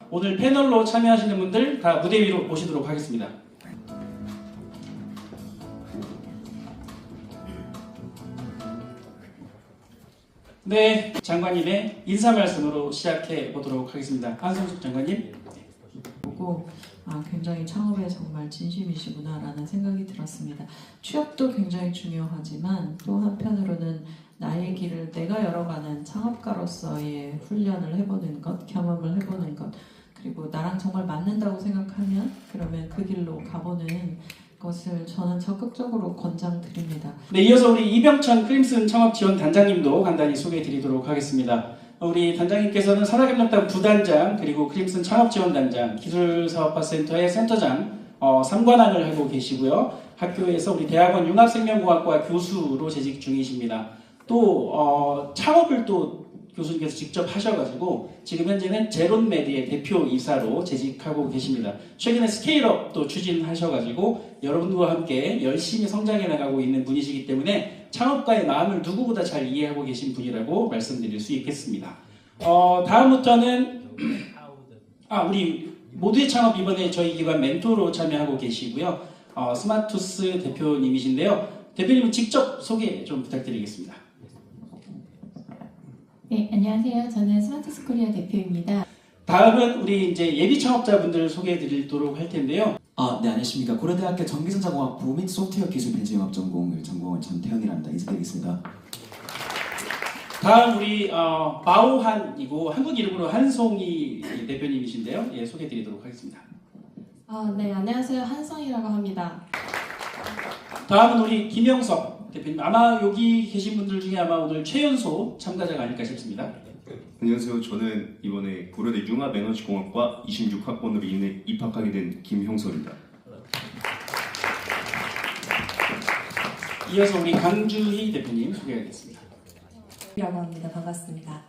오늘 패널로 참여하시는 분들 다 무대 위로 모시도록 하겠습니다. 네, 장관님의 인사 말씀으로 시작해 보도록 하겠습니다. 한성숙 장관님. 보고 굉장히 창업에 정말 진심이시구나라는 생각이 들었습니다. 취업도 굉장히 중요하지만 또 한편으로는 나의 길을 내가 열어가는 창업가로서의 훈련을 해보는 것, 경험을 해보는 것, 그리고 나랑 정말 맞는다고 생각하면 그러면 그 길로 가보는 것을 저는 적극적으로 권장드립니다. 네, 이어서 우리 이병천 크림슨 창업지원 단장님도 간단히 소개해 드리도록 하겠습니다. 우리 단장님께서는 산학협력단 부단장, 그리고 크림슨 창업지원단장, 기술사업화센터의 센터장 3관왕을 하고 계시고요. 학교에서 우리 대학원 융합생명공학과 교수로 재직 중이십니다. 또 창업을 또 교수님께서 직접 하셔가지고 지금 현재는 제론메디의 대표이사로 재직하고 계십니다. 최근에 스케일업도 추진하셔가지고 여러분들과 함께 열심히 성장해 나가고 있는 분이시기 때문에 창업가의 마음을 누구보다 잘 이해하고 계신 분이라고 말씀드릴 수 있겠습니다. 다음부터는 우리 모두의 창업 이번에 저희 기관 멘토로 참여하고 계시고요. 스마투스 대표님이신데요. 대표님은 직접 소개 좀 부탁드리겠습니다. 네, 안녕하세요. 저는 스마트스 코리아 대표입니다. 다음은 우리 이제 예비 창업자분들 소개해 드리도록 할 텐데요. 네, 안녕하십니까. 고려대학교 전기전자공학부 및 소프트웨어 기술 벤처융합 전공을 전공한 전태현이랍니다. 인사드리겠습니다. 다음 우리 마오한이고 한국 이름으로 한송이 대표님이신데요. 예, 소개해 드리도록 하겠습니다. 네, 안녕하세요. 한성이라고 합니다. 다음은 우리 김영석 대표님. 아마 여기 계신 분들 중에 아마 오늘 최연소 참가자가 아닐까 싶습니다. 안녕하세요. 저는 이번에 고려대 융합에너지공학과 26학번으로 입학하게 된 김형섭입니다. 이어서 우리 강주희 대표님 소개하겠습니다. 라고 합니다. 반갑습니다.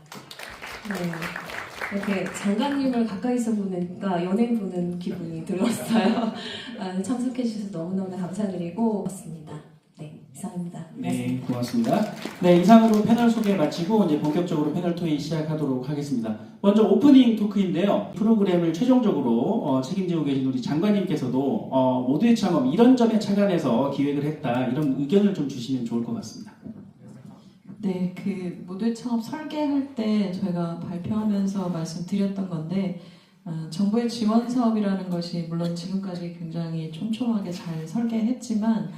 네, 이렇게 장관님을 가까이서 보니까 연예인 보는 기분이 들었어요. 참석해 주셔서 너무너무 감사드리고 왔습니다. 네, 이상입니다. 네, 고맙습니다. 네, 이상으로 패널 소개 마치고 이제 본격적으로 패널 토의 시작하도록 하겠습니다. 먼저 오프닝 토크인데요. 프로그램을 최종적으로 책임지고 계신 우리 장관님께서도 모두의 창업 이런 점에 착안해서 기획을 했다 이런 의견을 좀 주시면 좋을 것 같습니다. 네, 그 모두의 창업 설계할 때 저희가 발표하면서 말씀드렸던 건데 정부의 지원 사업이라는 것이 물론 지금까지 굉장히 촘촘하게 잘 설계했지만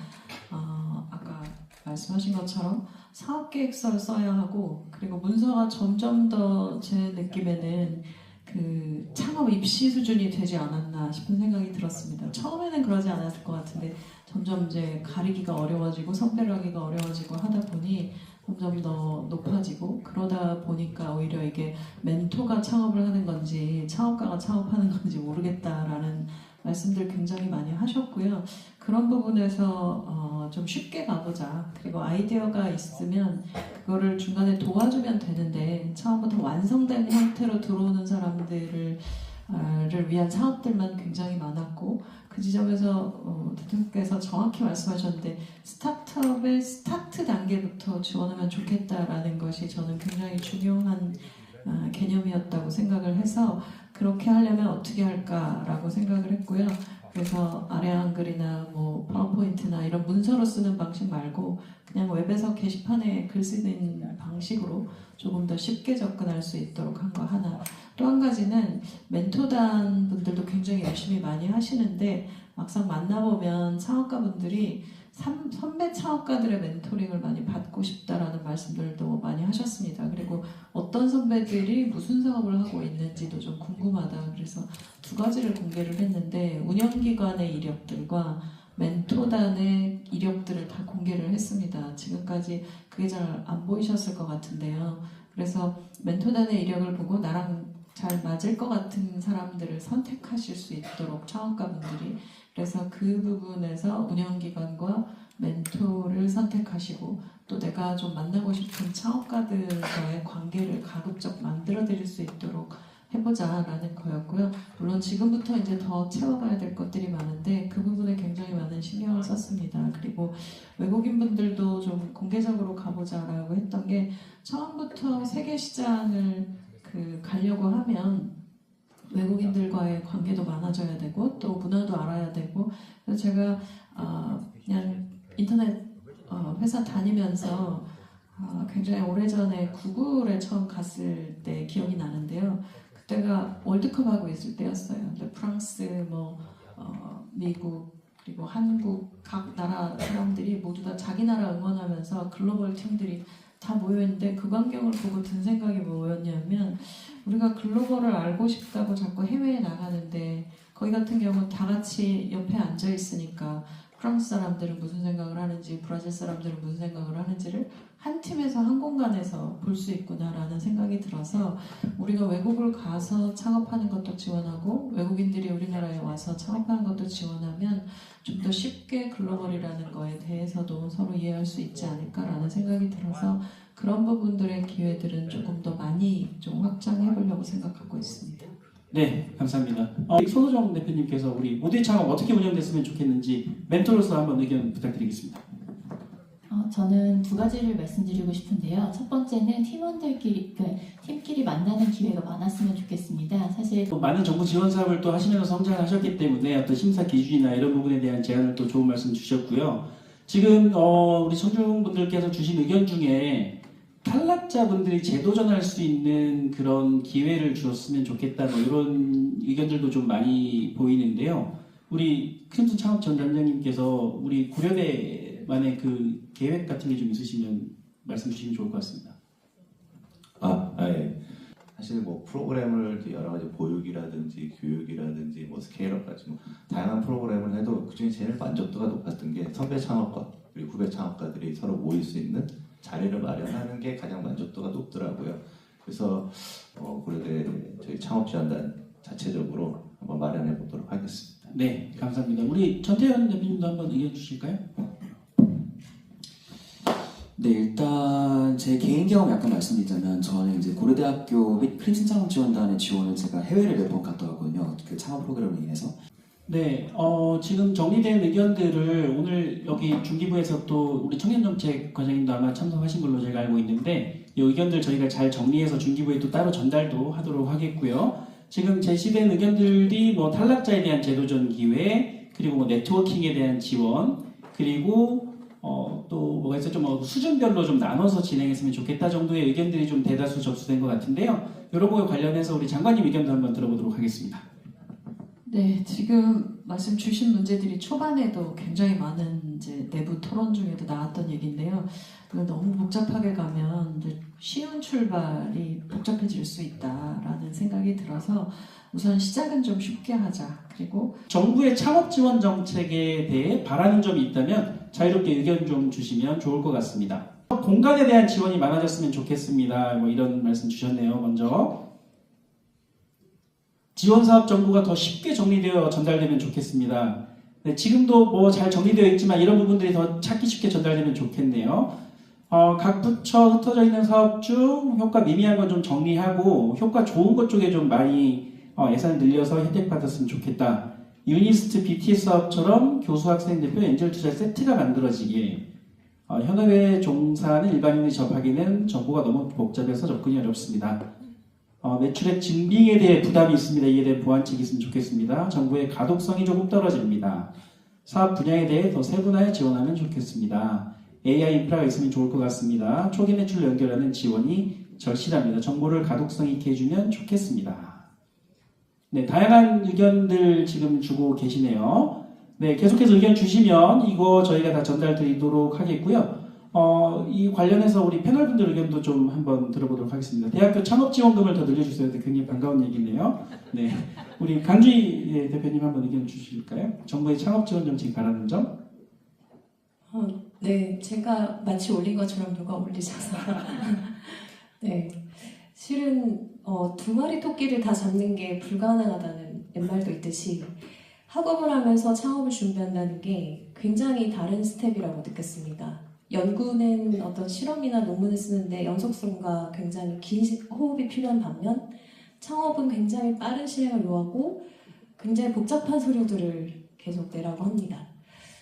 아까 말씀하신 것처럼 사업계획서를 써야 하고 그리고 문서가 점점 더 제 느낌에는 그 창업 입시 수준이 되지 않았나 싶은 생각이 들었습니다. 처음에는 그러지 않았을 것 같은데 점점 이제 가리기가 어려워지고 선별하기가 어려워지고 하다 보니 점점 더 높아지고 그러다 보니까 오히려 이게 멘토가 창업을 하는 건지 창업가가 창업하는 건지 모르겠다라는 말씀들 굉장히 많이 하셨고요. 그런 부분에서 좀 쉽게 가보자. 그리고 아이디어가 있으면 그거를 중간에 도와주면 되는데 처음부터 완성된 형태로 들어오는 사람들을 위한 사업들만 굉장히 많았고 그 지점에서 대통령께서 정확히 말씀하셨는데 스타트업의 스타트 단계부터 지원하면 좋겠다라는 것이 저는 굉장히 중요한 개념이었다고 생각을 해서 그렇게 하려면 어떻게 할까라고 생각을 했고요. 그래서 아래 한글이나 뭐 파워포인트나 이런 문서로 쓰는 방식 말고 그냥 웹에서 게시판에 글 쓰는 방식으로 조금 더 쉽게 접근할 수 있도록 한 거 하나. 또 한 가지는 멘토단 분들도 굉장히 열심히 많이 하시는데 막상 만나보면 창업가분들이 선배 창업가들의 멘토링을 많이 받고 싶다라는 말씀들도 많이 하셨습니다. 그리고 어떤 선배들이 무슨 사업을 하고 있는지도 좀 궁금하다. 그래서 두 가지를 공개를 했는데 운영기관의 이력들과 멘토단의 이력들을 다 공개를 했습니다. 지금까지 그게 잘 안 보이셨을 것 같은데요. 그래서 멘토단의 이력을 보고 나랑 잘 맞을 것 같은 사람들을 선택하실 수 있도록 창업가분들이 그래서 그 부분에서 운영기관과 멘토를 선택하시고 또 내가 좀 만나고 싶은 창업가들과의 관계를 가급적 만들어 드릴 수 있도록 해보자라는 거였고요. 물론 지금부터 이제 더 채워가야 될 것들이 많은데 그 부분에 굉장히 많은 신경을 썼습니다. 그리고 외국인 분들도 좀 공개적으로 가보자라고 했던 게 처음부터 세계 시장을 가려고 하면 외국인들과의 관계도 많아져야 되고 또 문화도 알아야 되고 그래서 제가 그냥 인터넷 회사 다니면서 굉장히 오래전에 구글에 처음 갔을 때 기억이 나는데요. 그때가 월드컵 하고 있을 때였어요. 근데 프랑스, 미국 그리고 한국 각 나라 사람들이 모두 다 자기 나라 응원하면서 글로벌 팀들이 다 모여있는데 그 광경을 보고 든 생각이 뭐였냐면 우리가 글로벌을 알고 싶다고 자꾸 해외에 나가는데 거기 같은 경우 다 같이 옆에 앉아 있으니까 프랑스 사람들은 무슨 생각을 하는지 브라질 사람들은 무슨 생각을 하는지를 한 팀에서 한 공간에서 볼 수 있구나라는 생각이 들어서 우리가 외국을 가서 창업하는 것도 지원하고 외국인들이 우리나라에 와서 창업하는 것도 지원하면 좀 더 쉽게 글로벌이라는 거에 대해서도 서로 이해할 수 있지 않을까라는 생각이 들어서 그런 부분들의 기회들은 조금 더 많이 좀 확장해 보려고 생각하고 있습니다. 네, 감사합니다. 손호정 대표님께서 우리 모두의 창업 어떻게 운영됐으면 좋겠는지 멘토로서 한번 의견 부탁드리겠습니다. 저는 두 가지를 말씀드리고 싶은데요. 첫 번째는 팀끼리 만나는 기회가 많았으면 좋겠습니다. 사실 또 많은 정부 지원 사업을 또 하시면서 성장을 하셨기 때문에 어떤 심사 기준이나 이런 부분에 대한 제안을 또 좋은 말씀 주셨고요. 지금 우리 청중분들께서 주신 의견 중에 탈락자분들이 재도전할 수 있는 그런 기회를 주었으면 좋겠다 뭐 이런 의견들도 좀 많이 보이는데요. 우리 크림슨 창업 전 단장님께서 우리 고려대만의 그 계획 같은 게 좀 있으시면 말씀 주시면 좋을 것 같습니다. 예. 사실 뭐 프로그램을 이제 여러 가지 보육이라든지 교육이라든지 뭐 스케일업까지 뭐 다양한 프로그램을 해도 그중에 제일 만족도가 높았던 게 선배 창업가 그리고 후배 창업가들이 서로 모일 수 있는 자리를 마련하는 게 가장 만족도가 높더라고요. 그래서 고려대 저희 창업지원단 자체적으로 한번 마련해 보도록 하겠습니다. 네, 감사합니다. 우리 전태현 대표님도 한번 의견 주실까요? 네, 일단 제 개인 경험 약간 말씀드리자면 저는 이제 고려대학교 및 크림슨 창업지원단의 지원을 제가 해외를 몇 번 갔다 왔거든요. 그 창업 프로그램으로 인해서. 네, 지금 정리된 의견들을 오늘 여기 중기부에서 또 우리 청년정책 과장님도 아마 참석하신 걸로 제가 알고 있는데 이 의견들 저희가 잘 정리해서 중기부에 또 따로 전달도 하도록 하겠고요. 지금 제시된 의견들이 뭐 탈락자에 대한 재도전 기회, 그리고 뭐 네트워킹에 대한 지원, 그리고 또 뭐가 있었죠? 뭐 수준별로 좀 나눠서 진행했으면 좋겠다 정도의 의견들이 좀 대다수 접수된 것 같은데요. 이런 거에 관련해서 우리 장관님 의견도 한번 들어보도록 하겠습니다. 네, 지금 말씀 주신 문제들이 초반에도 굉장히 많은 이제 내부 토론 중에도 나왔던 얘기인데요. 그걸 너무 복잡하게 가면 이제 쉬운 출발이 복잡해질 수 있다라는 생각이 들어서 우선 시작은 좀 쉽게 하자. 그리고 정부의 창업 지원 정책에 대해 바라는 점이 있다면 자유롭게 의견 좀 주시면 좋을 것 같습니다. 공간에 대한 지원이 많아졌으면 좋겠습니다. 뭐 이런 말씀 주셨네요. 먼저 지원 사업 정보가 더 쉽게 정리되어 전달되면 좋겠습니다. 네, 지금도 뭐 잘 정리되어 있지만 이런 부분들이 더 찾기 쉽게 전달되면 좋겠네요. 각 부처 흩어져 있는 사업 중 효과 미미한 건 좀 정리하고 효과 좋은 것 쪽에 좀 많이 예산을 늘려서 혜택받았으면 좋겠다. 유니스트 BTS 사업처럼 교수, 학생, 대표, 엔젤 투자 세트가 만들어지게 현업에 종사하는 일반인이 접하기는 정보가 너무 복잡해서 접근이 어렵습니다. 매출액 증빙에 대해 부담이 있습니다. 이에 대해 보완책이 있으면 좋겠습니다. 정부의 가독성이 조금 떨어집니다. 사업 분야에 대해 더 세분화해 지원하면 좋겠습니다. AI 인프라가 있으면 좋을 것 같습니다. 초기 매출로 연결하는 지원이 절실합니다. 정보를 가독성 있게 해주면 좋겠습니다. 네, 다양한 의견들 지금 주고 계시네요. 네, 계속해서 의견 주시면 이거 저희가 다 전달 드리도록 하겠고요. 이 관련해서 우리 패널분들 의견도 좀 한번 들어보도록 하겠습니다. 대학교 창업지원금을 더 늘려주셔야 돼. 굉장히 반가운 얘기네요. 네, 우리 강주희 대표님 한번 의견 주실까요? 정부의 창업지원 정책 바라는 점? 네, 제가 마치 올린 것처럼 누가 올리셔서 네, 실은 두 마리 토끼를 다 잡는 게 불가능하다는 옛말도 있듯이 학업을 하면서 창업을 준비한다는 게 굉장히 다른 스텝이라고 느꼈습니다. 연구는 어떤 실험이나 논문을 쓰는데 연속성과 굉장히 긴 호흡이 필요한 반면 창업은 굉장히 빠른 실행을 요하고 굉장히 복잡한 서류들을 계속 내라고 합니다.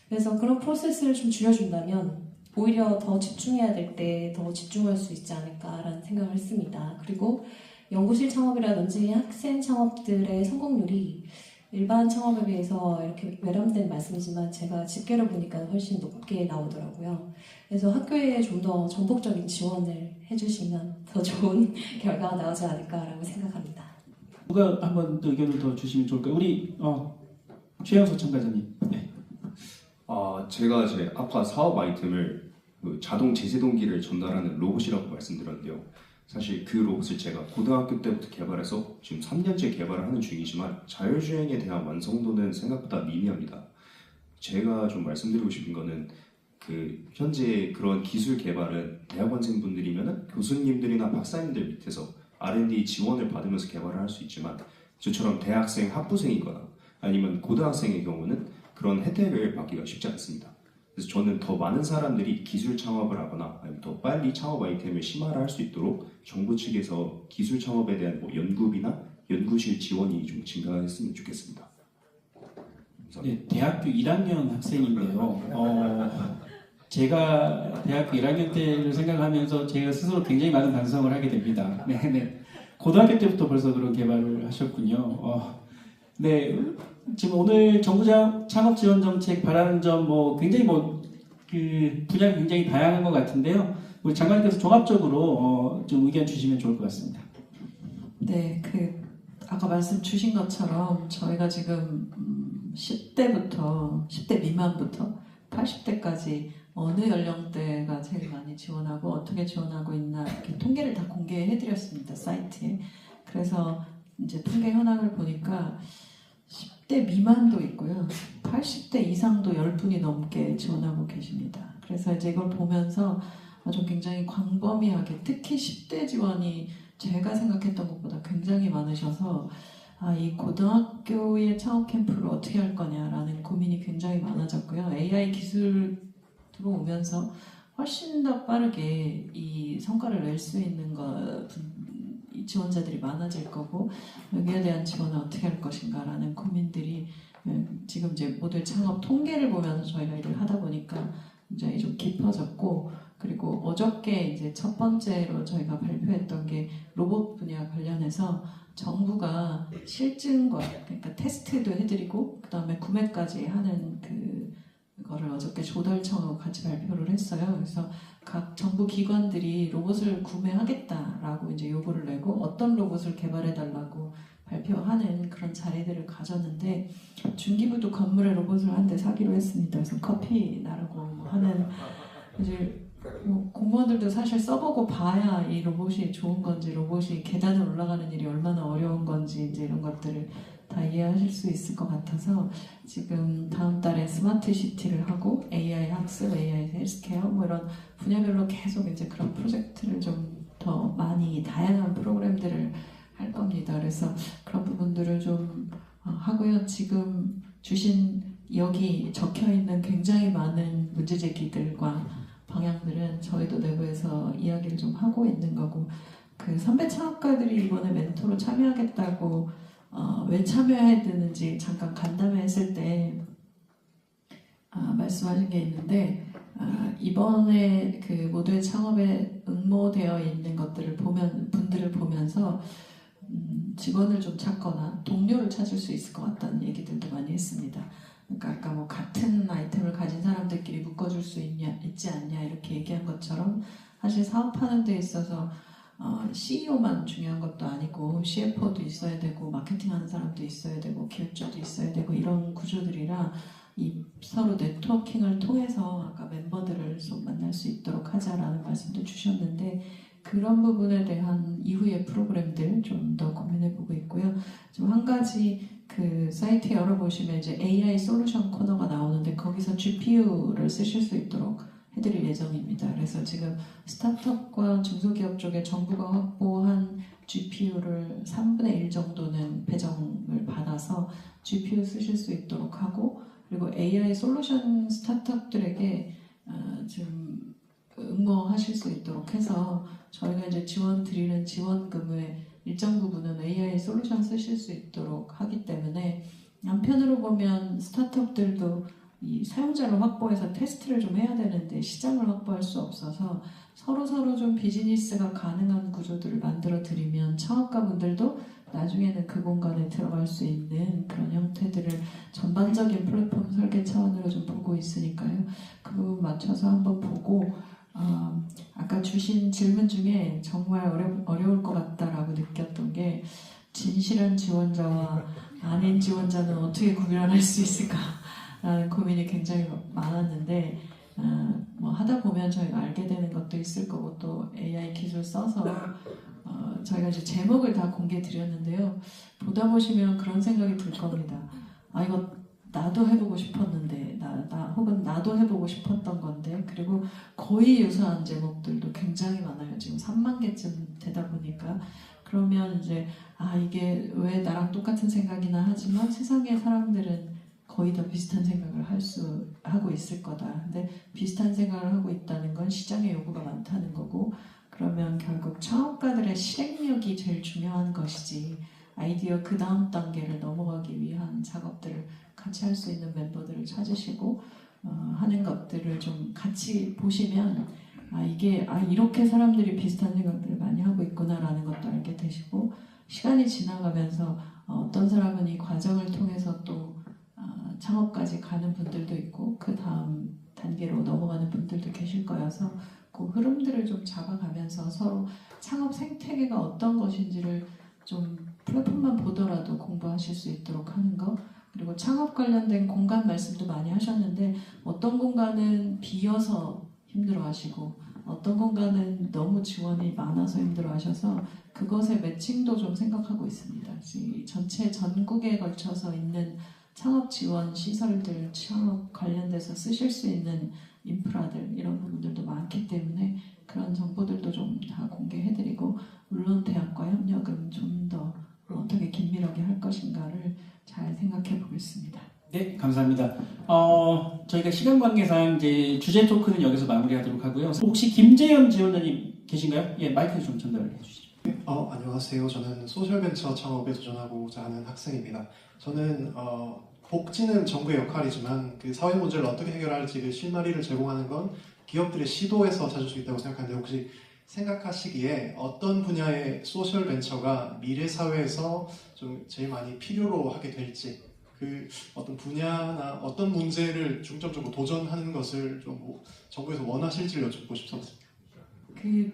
그래서 그런 프로세스를 좀 줄여준다면 오히려 더 집중해야 될 때 더 집중할 수 있지 않을까라는 생각을 했습니다. 그리고 연구실 창업이라든지 학생 창업들의 성공률이 일반 창업에 비해서 이렇게 외람된 말씀이지만 제가 집계를 보니까 훨씬 높게 나오더라고요. 그래서 학교에 좀 더 전폭적인 지원을 해주시면 더 좋은 결과가 나오지 않을까라고 생각합니다. 누가 한번 더 의견을 더 주시면 좋을까요? 우리 최영석 참가자님. 네. 제가 제 아까 사업 아이템을 그 자동 제세동기를 전달하는 로봇이라고 말씀드렸는데요. 사실 그 로봇을 제가 고등학교 때부터 개발해서 지금 3년째 개발을 하는 중이지만 자율주행에 대한 완성도는 생각보다 미미합니다. 제가 좀 말씀드리고 싶은 거는 그 현재 그런 기술 개발은 대학원생분들이면 교수님들이나 박사님들 밑에서 R&D 지원을 받으면서 개발을 할 수 있지만 저처럼 대학생 학부생이거나 아니면 고등학생의 경우는 그런 혜택을 받기가 쉽지 않습니다. 그래서 저는 더 많은 사람들이 기술 창업을 하거나 아니면 더 빨리 창업 아이템을 심화를 할 수 있도록 정부 측에서 기술 창업에 대한 연구비나 연구실 지원이 좀 증가했으면 좋겠습니다. 감사합니다. 네, 대학교 1학년 학생인데요. 제가 대학교 1학년 때를 생각하면서 제가 스스로 굉장히 많은 반성을 하게 됩니다. 네. 고등학교 때부터 벌써 그런 개발을 하셨군요. 네, 지금 오늘 정부 창업 지원 정책 바라는 점 굉장히 그 분야가 굉장히 다양한 것 같은데요. 우리 장관님께서 종합적으로 좀 의견 주시면 좋을 것 같습니다. 네, 아까 말씀 주신 것처럼 저희가 지금 10대 미만부터 80대까지 어느 연령대가 제일 많이 지원하고 어떻게 지원하고 있나 이렇게 통계를 다 공개해드렸습니다, 사이트에. 그래서 이제 통계 현황을 보니까 10대 미만도 있고요, 80대 이상도 10분이 넘게 지원하고 계십니다. 그래서 이제 이걸 보면서 좀 굉장히 광범위하게, 특히 10대 지원이 제가 생각했던 것보다 굉장히 많으셔서 이 고등학교의 창업 캠프를 어떻게 할 거냐라는 고민이 굉장히 많아졌고요. AI 기술 들어오면서 훨씬 더 빠르게 이 성과를 낼 수 있는 이 지원자들이 많아질 거고, 여기에 대한 지원을 어떻게 할 것인가라는 고민들이 지금 이제 모두의 창업 통계를 보면서 저희가 일을 하다 보니까 굉장히 좀 깊어졌고, 그리고 어저께 이제 첫 번째로 저희가 발표했던 게 로봇 분야 관련해서 정부가 실증과, 그러니까 테스트도 해드리고 그 다음에 구매까지 하는 그거를 어저께 조달청하고 같이 발표를 했어요. 그래서 각 정부 기관들이 로봇을 구매하겠다라고 이제 요구를 내고 어떤 로봇을 개발해달라고 발표하는 그런 자리들을 가졌는데, 중기부도 건물에 로봇을 한 대 사기로 했습니다. 그래서 커피 나르고 하는, 이제 공무원들도 사실 써보고 봐야 이 로봇이 좋은 건지, 로봇이 계단을 올라가는 일이 얼마나 어려운 건지 이제 이런 것들을 다 이해하실 수 있을 것 같아서 지금 다음 달에 스마트 시티를 하고 AI 학습, AI 헬스케어 이런 분야별로 계속 이제 그런 프로젝트를 좀 더 많이 다양한 프로그램들을 할 겁니다. 그래서 그런 부분들을 좀 하고요. 지금 주신 여기 적혀 있는 굉장히 많은 문제 제기들과 방향들은 저희도 내부에서 이야기를 좀 하고 있는 거고, 그 선배 창업가들이 이번에 멘토로 참여하겠다고 왜 참여해야 되는지 잠깐 간담회했을 때 말씀하신 게 있는데, 이번에 그 모두의 창업에 응모되어 있는 분들을 보면서 직원을 좀 찾거나 동료를 찾을 수 있을 것 같다는 얘기들도 많이 했습니다. 그러니까 아까 같은 아이템을 가진 사람들끼리 묶어줄 수 있지 않냐 이렇게 얘기한 것처럼, 사실 사업하는 데 있어서 CEO만 중요한 것도 아니고 CFO도 있어야 되고 마케팅하는 사람도 있어야 되고 기획자도 있어야 되고 이런 구조들이라 이 서로 네트워킹을 통해서 아까 멤버들을 좀 만날 수 있도록 하자라는 말씀도 주셨는데, 그런 부분에 대한 이후의 프로그램들 좀 더 고민해보고 있고요. 좀 한 가지 그 사이트 열어보시면 이제 AI 솔루션 코너가 나오는데 거기서 GPU를 쓰실 수 있도록 해드릴 예정입니다. 그래서 지금 스타트업과 중소기업 쪽에 정부가 확보한 GPU를 3분의 1 정도는 배정을 받아서 GPU 쓰실 수 있도록 하고, 그리고 AI 솔루션 스타트업들에게 좀 응모하실 수 있도록 해서 저희가 이제 지원 드리는 지원금의 일정 부분은 AI 솔루션 쓰실 수 있도록 하기 때문에, 한편으로 보면 스타트업들도 이 사용자를 확보해서 테스트를 좀 해야 되는데 시장을 확보할 수 없어서 서로 좀 비즈니스가 가능한 구조들을 만들어 드리면 창업가분들도 나중에는 그 공간에 들어갈 수 있는 그런 형태들을 전반적인 플랫폼 설계 차원으로 좀 보고 있으니까요. 그 부분 맞춰서 한번 보고 아까 주신 질문 중에 정말 어려울 것 같다라고 느꼈던 게 진실한 지원자와 아닌 지원자는 어떻게 구별할 수 있을까라는 고민이 굉장히 많았는데 뭐 하다 보면 저희가 알게 되는 것도 있을 거고 또 AI 기술 써서 저희가 이제 제목을 다 공개 드렸는데요. 보다 보시면 그런 생각이 들 겁니다. 아 이거 나도 해보고 싶었는데 혹은 나도 해보고 싶었던 건데 그리고 거의 유사한 제목들도 굉장히 많아요. 지금 3만 개쯤 되다 보니까 그러면 이제 이게 왜 나랑 똑같은 생각이나 하지만 세상의 사람들은 거의 다 비슷한 생각을 하고 있을 거다. 근데 비슷한 생각을 하고 있다는 건 시장의 요구가 많다는 거고 그러면 결국 창업가들의 실행력이 제일 중요한 것이지 아이디어 그 다음 단계를 넘어가기 위한 작업들을 같이 할 수 있는 멤버들을 찾으시고 하는 것들을 좀 같이 보시면 이렇게 사람들이 비슷한 생각들을 많이 하고 있구나라는 것도 알게 되시고 시간이 지나가면서 어떤 사람은 이 과정을 통해서 또 창업까지 가는 분들도 있고 그 다음 단계로 넘어가는 분들도 계실 거여서 그 흐름들을 좀 잡아가면서 서로 창업 생태계가 어떤 것인지를 좀 플랫폼만 보더라도 공부하실 수 있도록 하는 거 그리고 창업 관련된 공간 말씀도 많이 하셨는데 어떤 공간은 비어서 힘들어하시고 어떤 공간은 너무 지원이 많아서 힘들어하셔서 그것의 매칭도 좀 생각하고 있습니다. 전체 전국에 걸쳐서 있는 창업 지원 시설들, 창업 관련돼서 쓰실 수 있는 인프라들 이런 부분들도 많기 때문에 그런 정보들도 좀 다 공개해드리고 물론 대학과 협력은 좀 더 어떻게 긴밀하게 할 것인가를 잘 생각해 보겠습니다. 네, 감사합니다. 저희가 시간 관계상 이제 주제 토크는 여기서 마무리하도록 하고요. 혹시 김재현 지원자님 계신가요? 예, 마이크 좀 전달해 주시죠. 안녕하세요. 저는 소셜벤처 창업에 도전하고자 하는 학생입니다. 저는 복지는 정부의 역할이지만 그 사회 문제를 어떻게 해결할지 그 실마리를 제공하는 건 기업들의 시도에서 찾을 수 있다고 생각하는데 혹시 생각하시기에 어떤 분야의 소셜벤처가 미래 사회에서 좀 제일 많이 필요로 하게 될지 그 어떤 분야나 어떤 문제를 중점적으로 도전하는 것을 좀 정부에서 원하실지를 여쭙고 싶습니다. 그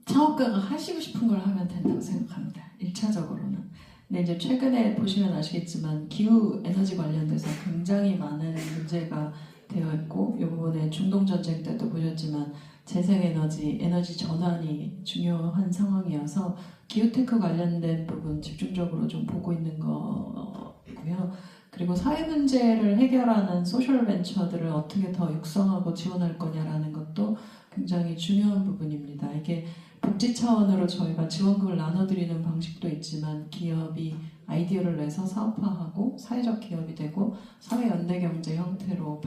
창업가가 하시고 싶은 걸 하면 된다고 생각합니다. 1차적으로는. 근데 이제 최근에 보시면 아시겠지만 기후 에너지 관련돼서 굉장히 많은 문제가 되어 있고 이 부분에 중동 전쟁 때도 보셨지만 재생에너지, 에너지 전환이 중요한 상황이어서 기후테크 관련된 부분 집중적으로 좀 보고 있는 거고요. 그리고 사회 문제를 해결하는 소셜 벤처들을 어떻게 더 육성하고 지원할 거냐라는 것도 굉장히 중요한 부분입니다. 이게 복지 차원으로 저희가 지원금을 나눠드리는 방식도 있지만 기업이 아이디어를 내서 사업화하고 사회적 기업이 되고 사회연대경제 형태로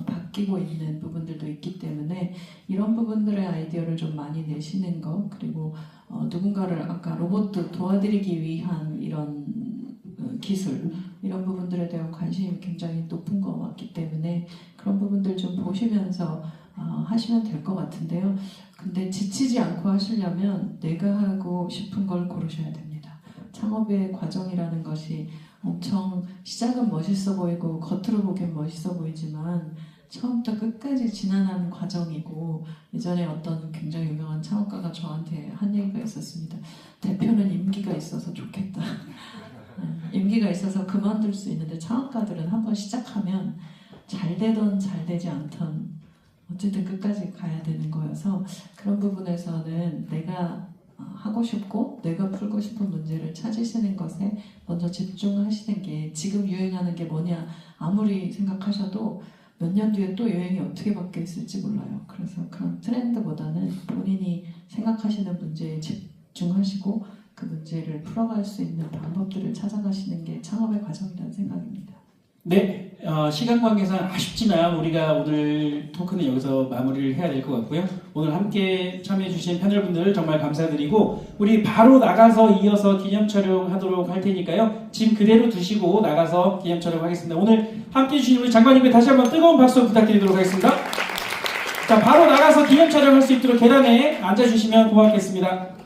바뀌고 있는 부분들도 있기 때문에 이런 부분들의 아이디어를 좀 많이 내시는 거 그리고 누군가를 아까 로봇도 도와드리기 위한 이런 기술 이런 부분들에 대한 관심이 굉장히 높은 것 같기 때문에 그런 부분들 좀 보시면서 하시면 될 것 같은데요. 근데 지치지 않고 하시려면 내가 하고 싶은 걸 고르셔야 됩니다. 창업의 과정이라는 것이 엄청 시작은 멋있어 보이고 겉으로 보기엔 멋있어 보이지만 처음부터 끝까지 지난한 과정이고 예전에 어떤 굉장히 유명한 창업가가 저한테 한 얘기가 있었습니다. 대표는 임기가 있어서 좋겠다. 임기가 있어서 그만둘 수 있는데 창업가들은 한번 시작하면 잘 되던 잘 되지 않던 어쨌든 끝까지 가야 되는 거여서 그런 부분에서는 내가 하고 싶고 내가 풀고 싶은 문제를 찾으시는 것에 먼저 집중하시는 게 지금 유행하는 게 뭐냐 아무리 생각하셔도 몇 년 뒤에 또 유행이 어떻게 바뀌어 있을지 몰라요. 그래서 그런 트렌드보다는 본인이 생각하시는 문제에 집중하시고 그 문제를 풀어갈 수 있는 방법들을 찾아가시는 게 창업의 과정이라는 생각입니다. 네, 시간 관계상 아쉽지만 우리가 오늘 토크는 여기서 마무리를 해야 될 것 같고요. 오늘 함께 참여해주신 패널분들 정말 감사드리고 우리 바로 나가서 이어서 기념 촬영하도록 할 테니까요. 짐 그대로 두시고 나가서 기념 촬영하겠습니다. 오늘 함께해 주신 우리 장관님께 다시 한번 뜨거운 박수 부탁드리도록 하겠습니다. 자, 바로 나가서 기념 촬영할 수 있도록 계단에 앉아주시면 고맙겠습니다.